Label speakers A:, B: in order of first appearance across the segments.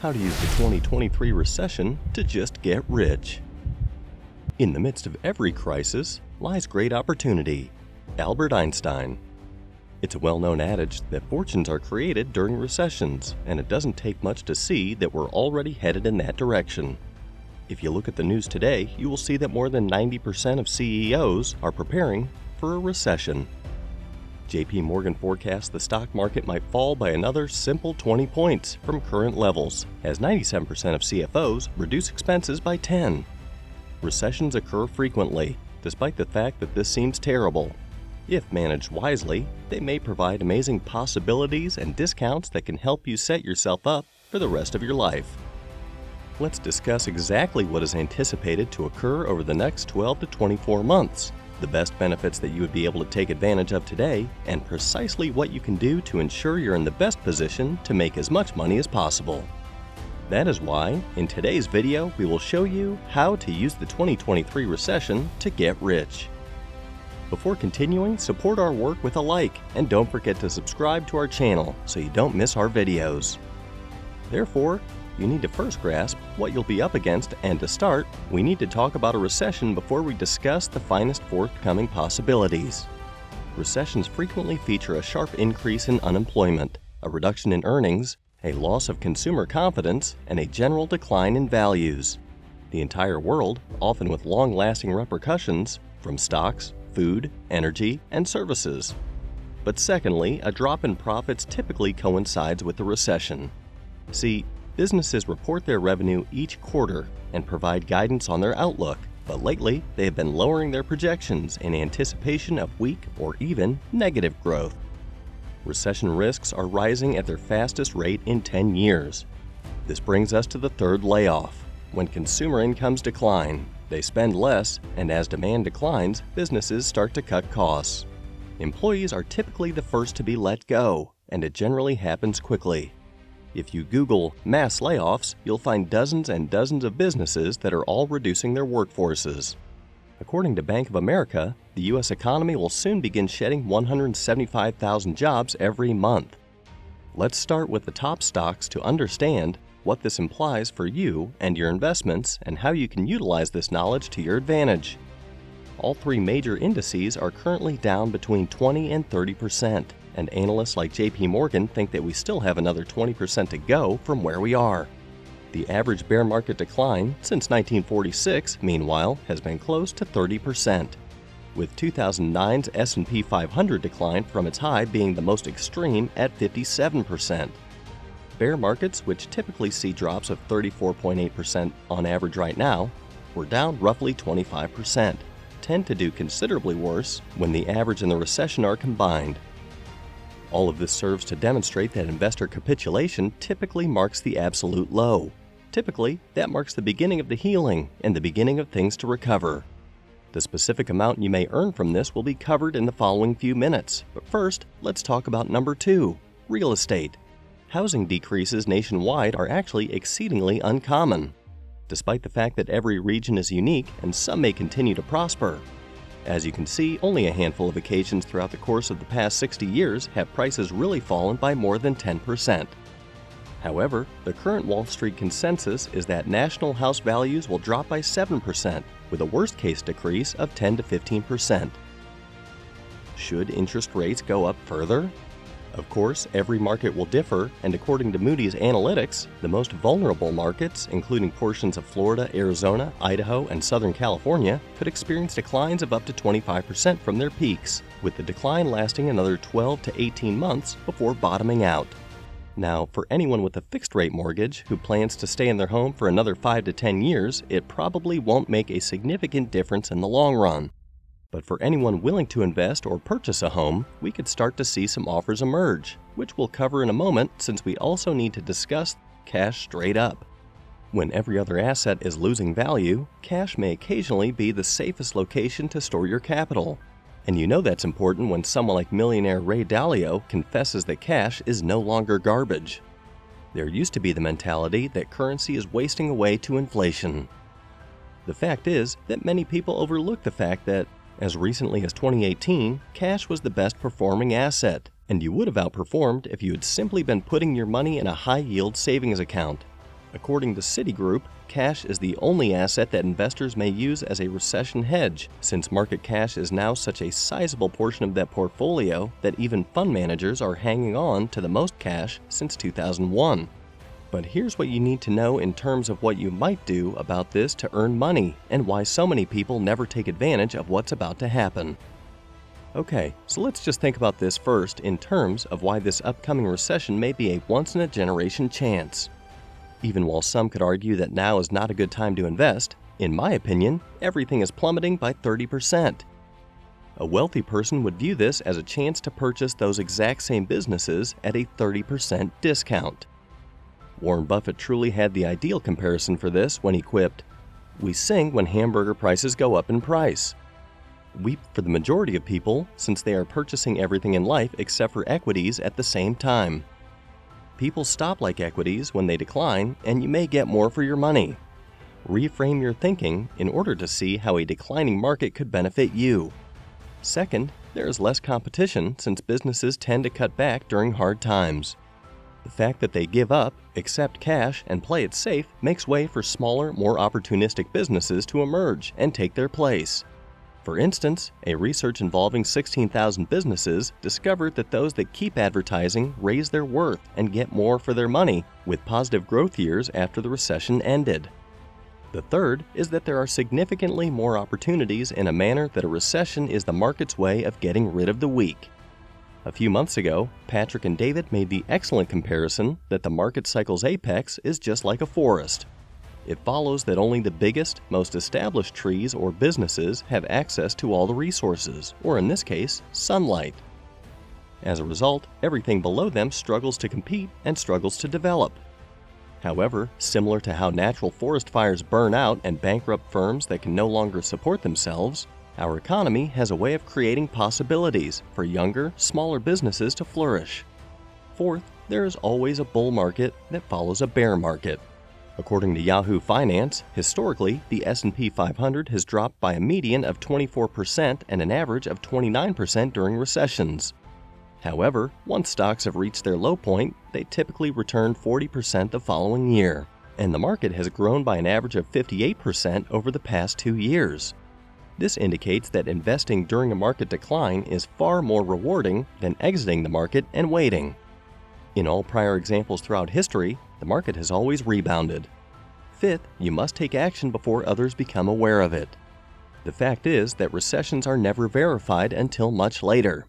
A: How to use the 2023 recession to just get rich. In the midst of every crisis lies great opportunity. Albert Einstein. It's a well-known adage that fortunes are created during recessions, and it doesn't take much to see that we're already headed in that direction. If you look at the news today, you will see that more than 90% of CEOs are preparing for a recession. JP Morgan forecasts the stock market might fall by another simple 20 points from current levels, as 97% of CFOs reduce expenses by 10. Recessions occur frequently, despite the fact that this seems terrible. If managed wisely, they may provide amazing possibilities and discounts that can help you set yourself up for the rest of your life. Let's discuss exactly what is anticipated to occur over the next 12 to 24 months, the best benefits that you would be able to take advantage of today, and precisely what you can do to ensure you're in the best position to make as much money as possible. That is why, in today's video, we will show you how to use the 2023 recession to get rich. Before continuing, support our work with a like, and don't forget to subscribe to our channel so you don't miss our videos. Therefore, you need to first grasp what you'll be up against, and to start, we need to talk about a recession before we discuss the finest forthcoming possibilities. Recessions frequently feature a sharp increase in unemployment, a reduction in earnings, a loss of consumer confidence, and a general decline in values. The entire world, often with long-lasting repercussions, from stocks, food, energy, and services. But secondly, a drop in profits typically coincides with the recession. See, businesses report their revenue each quarter and provide guidance on their outlook, but lately they have been lowering their projections in anticipation of weak or even negative growth. Recession risks are rising at their fastest rate in 10 years. This brings us to the third layoff. When consumer incomes decline, they spend less, and as demand declines, businesses start to cut costs. Employees are typically the first to be let go, and it generally happens quickly. If you Google mass layoffs, you'll find dozens and dozens of businesses that are all reducing their workforces. According to Bank of America, the U.S. economy will soon begin shedding 175,000 jobs every month. Let's start with the top stocks to understand what this implies for you and your investments and how you can utilize this knowledge to your advantage. All three major indices are currently down between 20 and 30%. And analysts like JP Morgan think that we still have another 20% to go from where we are. The average bear market decline since 1946, meanwhile, has been close to 30%, with 2009's S&P 500 decline from its high being the most extreme at 57%. Bear markets, which typically see drops of 34.8% on average right now, were down roughly 25%, tend to do considerably worse when the average and the recession are combined. All of this serves to demonstrate that investor capitulation typically marks the absolute low. Typically, that marks the beginning of the healing and the beginning of things to recover. The specific amount you may earn from this will be covered in the following few minutes. But first, let's talk about number 2, real estate. Housing decreases nationwide are actually exceedingly uncommon, despite the fact that every region is unique and some may continue to prosper. As you can see, only a handful of occasions throughout the course of the past 60 years have prices really fallen by more than 10%. However, the current Wall Street consensus is that national house values will drop by 7%, with a worst-case decrease of 10 to 15%. Should interest rates go up further? Of course, every market will differ, and according to Moody's Analytics, the most vulnerable markets, including portions of Florida, Arizona, Idaho, and Southern California, could experience declines of up to 25% from their peaks, with the decline lasting another 12 to 18 months before bottoming out. Now, for anyone with a fixed-rate mortgage who plans to stay in their home for another 5 to 10 years, it probably won't make a significant difference in the long run. But for anyone willing to invest or purchase a home, we could start to see some offers emerge, which we'll cover in a moment since we also need to discuss cash straight up. When every other asset is losing value, cash may occasionally be the safest location to store your capital. And you know that's important when someone like millionaire Ray Dalio confesses that cash is no longer garbage. There used to be the mentality that currency is wasting away to inflation. The fact is that many people overlook the fact that, as recently as 2018, cash was the best performing asset, and you would have outperformed if you had simply been putting your money in a high-yield savings account. According to Citigroup, cash is the only asset that investors may use as a recession hedge, since market cash is now such a sizable portion of that portfolio that even fund managers are hanging on to the most cash since 2001. But here's what you need to know in terms of what you might do about this to earn money and why so many people never take advantage of what's about to happen. Okay, so let's just think about this first in terms of why this upcoming recession may be a once-in-a-generation chance. Even while some could argue that now is not a good time to invest, in my opinion, everything is plummeting by 30%. A wealthy person would view this as a chance to purchase those exact same businesses at a 30% discount. Warren Buffett truly had the ideal comparison for this when he quipped, "We sing when hamburger prices go up in price." Weep for the majority of people since they are purchasing everything in life except for equities at the same time. People stop like equities when they decline, and you may get more for your money. Reframe your thinking in order to see how a declining market could benefit you. Second, there is less competition since businesses tend to cut back during hard times. The fact that they give up, accept cash, and play it safe makes way for smaller, more opportunistic businesses to emerge and take their place. For instance, a research involving 16,000 businesses discovered that those that keep advertising raise their worth and get more for their money with positive growth years after the recession ended. The third is that there are significantly more opportunities in a manner that a recession is the market's way of getting rid of the weak. A few months ago, Patrick and David made the excellent comparison that the market cycle's apex is just like a forest. It follows that only the biggest, most established trees or businesses have access to all the resources, or in this case, sunlight. As a result, everything below them struggles to compete and struggles to develop. However, similar to how natural forest fires burn out and bankrupt firms that can no longer support themselves, our economy has a way of creating possibilities for younger, smaller businesses to flourish. Fourth, there is always a bull market that follows a bear market. According to Yahoo Finance, historically, the S&P 500 has dropped by a median of 24% and an average of 29% during recessions. However, once stocks have reached their low point, they typically return 40% the following year, and the market has grown by an average of 58% over the past 2 years. This indicates that investing during a market decline is far more rewarding than exiting the market and waiting. In all prior examples throughout history, the market has always rebounded. Fifth, you must take action before others become aware of it. The fact is that recessions are never verified until much later.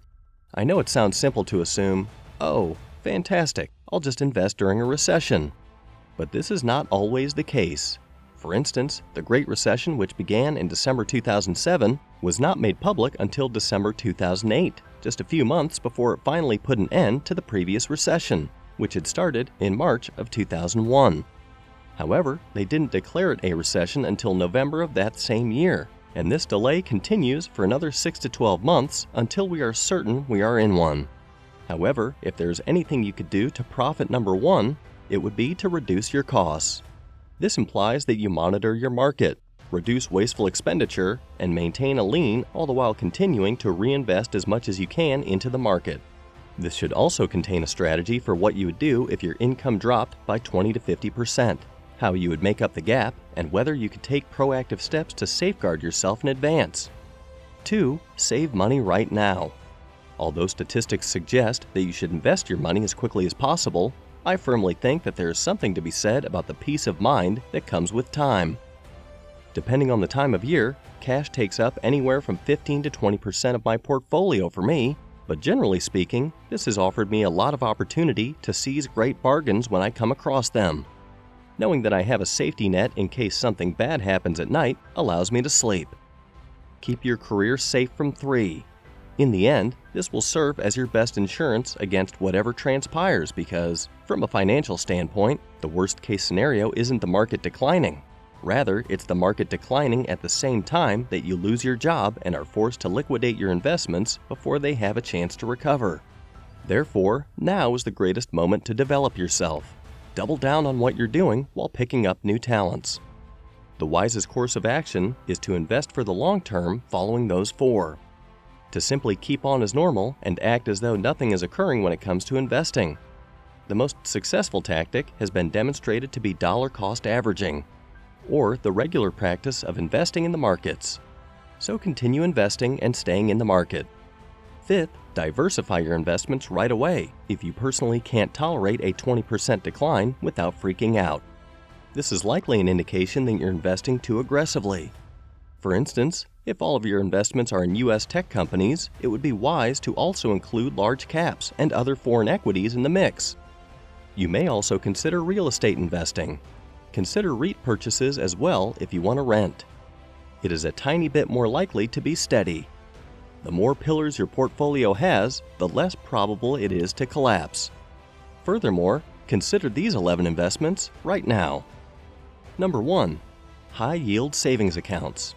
A: I know it sounds simple to assume, oh, fantastic, I'll just invest during a recession. But this is not always the case. For instance, the Great Recession, which began in December 2007, was not made public until December 2008, just a few months before it finally put an end to the previous recession, which had started in March of 2001. However, they didn't declare it a recession until November of that same year, and this delay continues for another 6 to 12 months until we are certain we are in one. However, if there's anything you could do to profit number one, it would be to reduce your costs. This implies that you monitor your market, reduce wasteful expenditure, and maintain a lean, all the while continuing to reinvest as much as you can into the market. This should also contain a strategy for what you would do if your income dropped by 20 to 50%, how you would make up the gap, and whether you could take proactive steps to safeguard yourself in advance. 2. Save money right now. Although statistics suggest that you should invest your money as quickly as possible, I firmly think that there is something to be said about the peace of mind that comes with time. Depending on the time of year, cash takes up anywhere from 15 to 20% of my portfolio for me, but generally speaking, this has offered me a lot of opportunity to seize great bargains when I come across them. Knowing that I have a safety net in case something bad happens at night allows me to sleep. Keep your career safe from 3. In the end, this will serve as your best insurance against whatever transpires because, from a financial standpoint, the worst-case scenario isn't the market declining. Rather, it's the market declining at the same time that you lose your job and are forced to liquidate your investments before they have a chance to recover. Therefore, now is the greatest moment to develop yourself. Double down on what you're doing while picking up new talents. The wisest course of action is to invest for the long term following those 4. To simply keep on as normal and act as though nothing is occurring when it comes to investing. The most successful tactic has been demonstrated to be dollar cost averaging, or the regular practice of investing in the markets. So continue investing and staying in the market. Fifth, diversify your investments right away if you personally can't tolerate a 20% decline without freaking out. This is likely an indication that you're investing too aggressively. For instance, if all of your investments are in U.S. tech companies, it would be wise to also include large caps and other foreign equities in the mix. You may also consider real estate investing. Consider REIT purchases as well if you want to rent. It is a tiny bit more likely to be steady. The more pillars your portfolio has, the less probable it is to collapse. Furthermore, consider these 11 investments right now. Number 1. High-yield savings accounts.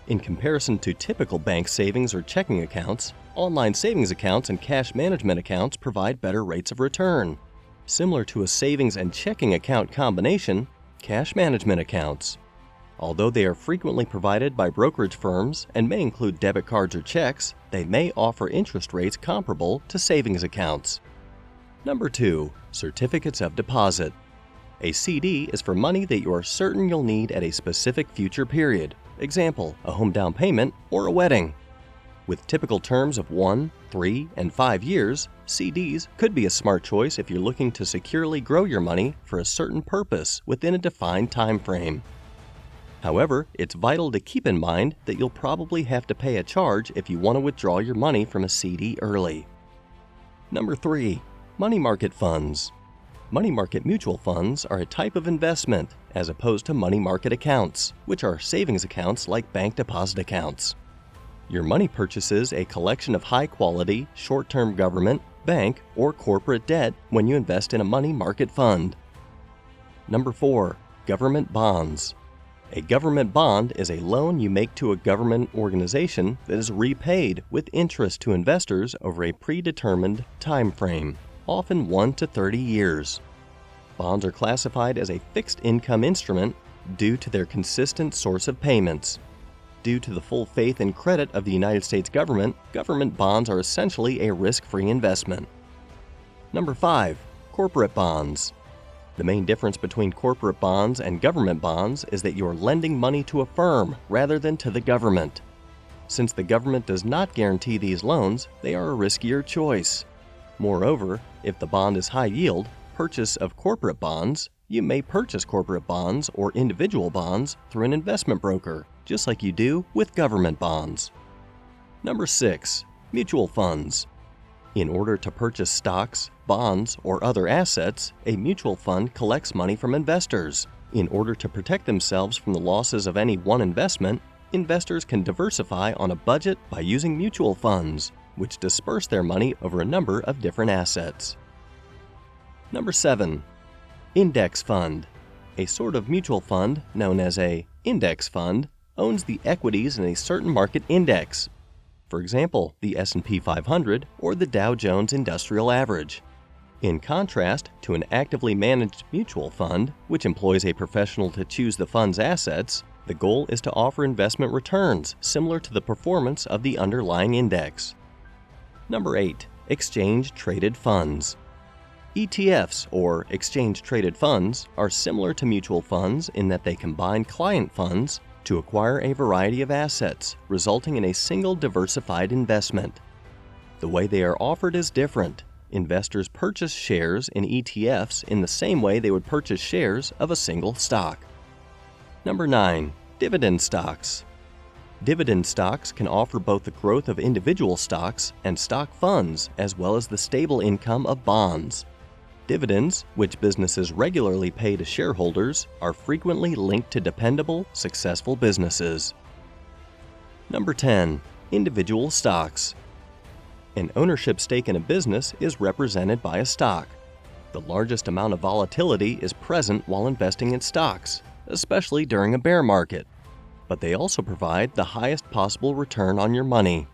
A: In comparison to typical bank savings or checking accounts, online savings accounts and cash management accounts provide better rates of return. Similar to a savings and checking account combination, cash management accounts. Although they are frequently provided by brokerage firms and may include debit cards or checks, they may offer interest rates comparable to savings accounts. Number 2. Certificates of deposit. A CD is for money that you are certain you'll need at a specific future period. Example, a home down payment or a wedding. With typical terms of 1, 3, and 5 years, CDs could be a smart choice if you're looking to securely grow your money for a certain purpose within a defined time frame. However, it's vital to keep in mind that you'll probably have to pay a charge if you want to withdraw your money from a CD early. Number 3. Money market funds. Money market mutual funds are a type of investment as opposed to money market accounts, which are savings accounts like bank deposit accounts. Your money purchases a collection of high-quality, short-term government, bank, or corporate debt when you invest in a money market fund. Number 4. Government bonds. A government bond is a loan you make to a government organization that is repaid with interest to investors over a predetermined time frame, often 1 to 30 years. Bonds are classified as a fixed income instrument due to their consistent source of payments. Due to the full faith and credit of the United States government, government bonds are essentially a risk-free investment. Number 5. Corporate bonds. The main difference between corporate bonds and government bonds is that you're lending money to a firm rather than to the government. Since the government does not guarantee these loans, they are a riskier choice. Moreover, if the bond is high yield, purchase of corporate bonds, you may purchase corporate bonds or individual bonds through an investment broker, just like you do with government bonds. Number 6. Mutual funds. In order to purchase stocks, bonds, or other assets, a mutual fund collects money from investors. In order to protect themselves from the losses of any one investment, investors can diversify on a budget by using mutual funds, which disperse their money over a number of different assets. Number 7. Index fund. A sort of mutual fund known as an index fund owns the equities in a certain market index. For example, the S&P 500 or the Dow Jones Industrial Average. In contrast to an actively managed mutual fund, which employs a professional to choose the fund's assets, the goal is to offer investment returns similar to the performance of the underlying index. Number 8. Exchange-traded funds. ETFs, or exchange-traded funds, are similar to mutual funds in that they combine client funds to acquire a variety of assets, resulting in a single diversified investment. The way they are offered is different. Investors purchase shares in ETFs in the same way they would purchase shares of a single stock. Number 9. Dividend stocks. Dividend stocks can offer both the growth of individual stocks and stock funds, as well as the stable income of bonds. Dividends, which businesses regularly pay to shareholders, are frequently linked to dependable, successful businesses. Number 10. Individual stocks. An ownership stake in a business is represented by a stock. The largest amount of volatility is present while investing in stocks, especially during a bear market. But they also provide the highest possible return on your money.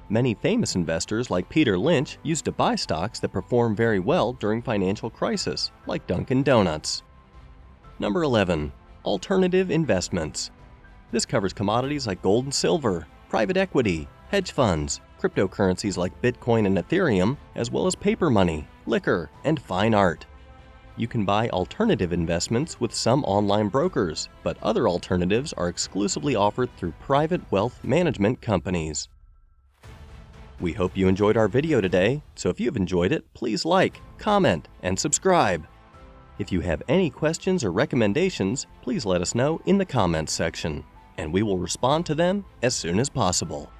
A: Many famous investors like Peter Lynch used to buy stocks that perform very well during financial crisis, like Dunkin' Donuts. Number 11. Alternative investments. This covers commodities like gold and silver, private equity, hedge funds, cryptocurrencies like Bitcoin and Ethereum, as well as paper money, liquor, and fine art. You can buy alternative investments with some online brokers, but other alternatives are exclusively offered through private wealth management companies. We hope you enjoyed our video today, so if you've enjoyed it, please like, comment, and subscribe. If you have any questions or recommendations, please let us know in the comments section, and we will respond to them as soon as possible.